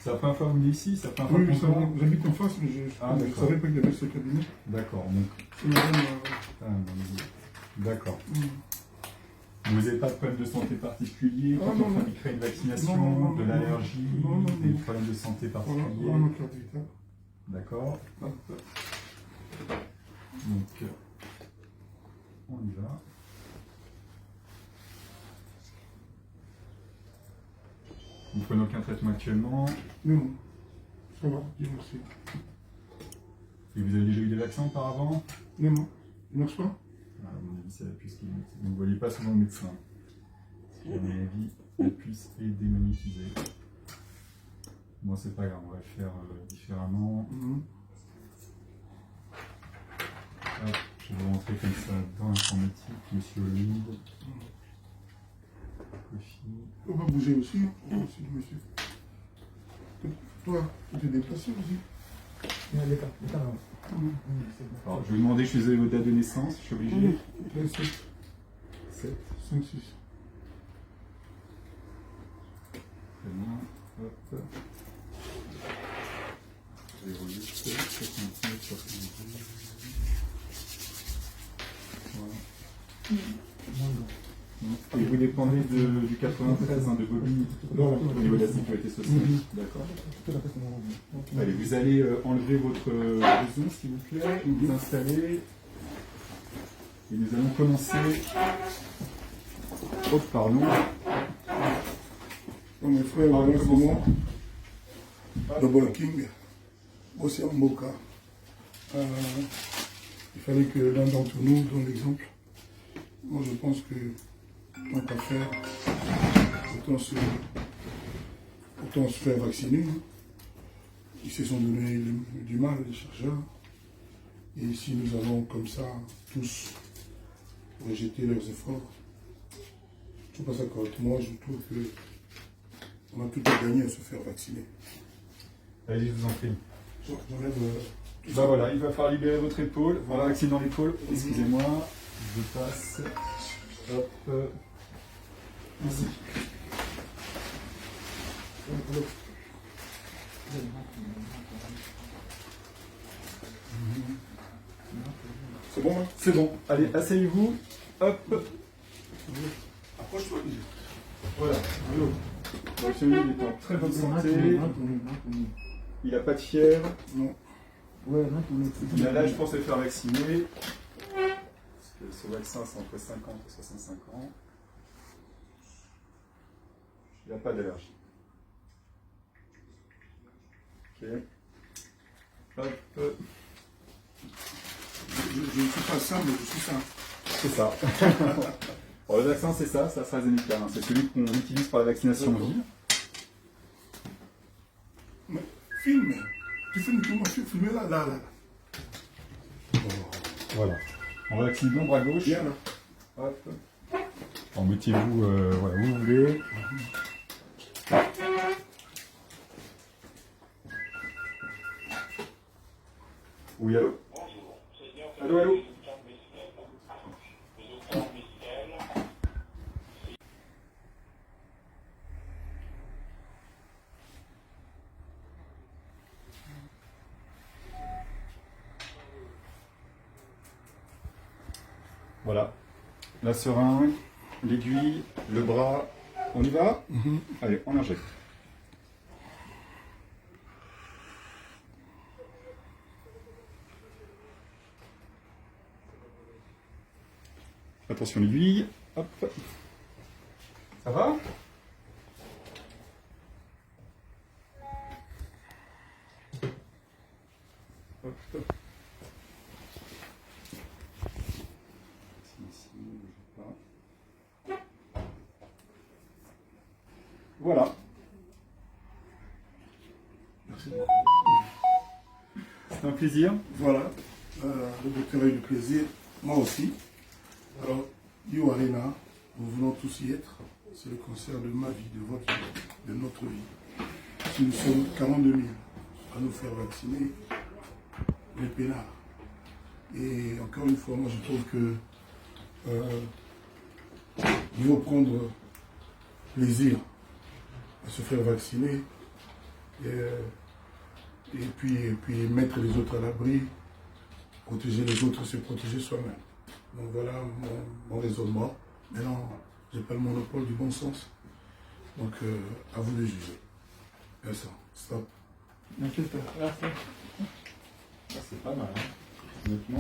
C'est la première fois que vous venez ici? C'est la première fois Oui, qu'on vend? j'habite en face, mais je ne savais pas qu'il y avait ce cabinet. D'accord, donc. C'est madame. D'accord. Mm. Vous n'avez pas de problème de santé particulier quand on crée une vaccination, de l'allergie, des problèmes de santé particuliers? Voilà, ma carte vitale. D'accord. Donc, on y va. Vous ne prenez aucun traitement actuellement? Non, ça va, Dieu merci. Et vous avez déjà eu des vaccins auparavant? Non, non, il ne marche pas? À mon avis, c'est la puce qui limite. Vous ne voyez pas souvent le médecin. Parce qu'à mon avis, la puce est démonétisée. Bon, c'est pas grave, on va le faire différemment. Hop, je vais vous rentrer comme ça dans l'informatique, monsieur Olive. On va bouger aussi, monsieur. Toi, tu t'es déplacé aussi. Alors, je vais vous demander, je suis désolé, votre date de naissance, je suis obligé. 7. 5, 6. Très bien. Hop. 08, 69, 72. Voilà. Et vous dépendez du 93 de Bobigny, au niveau de la sécurité sociale. D'accord. Allez, vous allez enlever votre blouson, s'il vous plaît, vous installer. Et nous allons commencer. Oh, pardon. Mon frère, voilà, c'est moi. Double King. Aussi en Boca. Il fallait que l'un d'entre nous donne l'exemple. Moi, je pense que tant qu'à faire, autant se faire vacciner. Hein. Ils se sont donné du mal, les chercheurs. Et si nous allons comme ça, tous, rejeter leurs efforts, je ne trouve pas ça correct. Moi, je trouve qu'on a tout à gagner à se faire vacciner. Allez, je vous en prie. J'enlève Bah voilà, il va falloir libérer votre épaule. Voilà, vaccine dans l'épaule. Excusez-moi, je passe. Hop. Ici. C'est bon, hein? C'est bon. Allez, asseyez-vous. Hop. Approche-toi. Voilà. Monsieur Olivier est en très bonne santé. Il n'a pas de fièvre. Non. Il a l'âge pour se faire vacciner. Parce que ce vaccin, c'est entre 50 et 65 ans. Il n'a pas d'allergie. Ok. Hop. Je ne suis pas ça, mais je suis ça. C'est ça. Bon, le vaccin, c'est ça, c'est AstraZeneca. Hein. C'est celui qu'on utilise pour la vaccination en ville. Mais filme. Tu filmes tout, moi, tu filmes là. Voilà. On va vacciner de l'ombre à gauche. Bien là. Hop. Alors, mettez-vous voilà, où vous voulez. Oui, allô? Allô, allô? Voilà. La seringue, l'aiguille, le bras. On y va? Allez, on injecte. Attention l'aiguille. Hop. Ça va? Hop. Voilà. Merci. C'est un plaisir. Voilà. Le docteur a eu du plaisir. Moi aussi. Alors, Yo Arena, nous voulons tous y être. C'est le concert de ma vie, de votre vie, de notre vie. Si nous sommes 42 000 à nous faire vacciner, les peinards. Et encore une fois, moi je trouve que il faut prendre plaisir à se faire vacciner et puis mettre les autres à l'abri, protéger les autres, se protéger soi-même. Donc voilà mon raisonnement. Maintenant, je n'ai pas le monopole du bon sens. Donc à vous de juger. Merci. Stop. Merci. C'est pas mal. Hein. Honnêtement.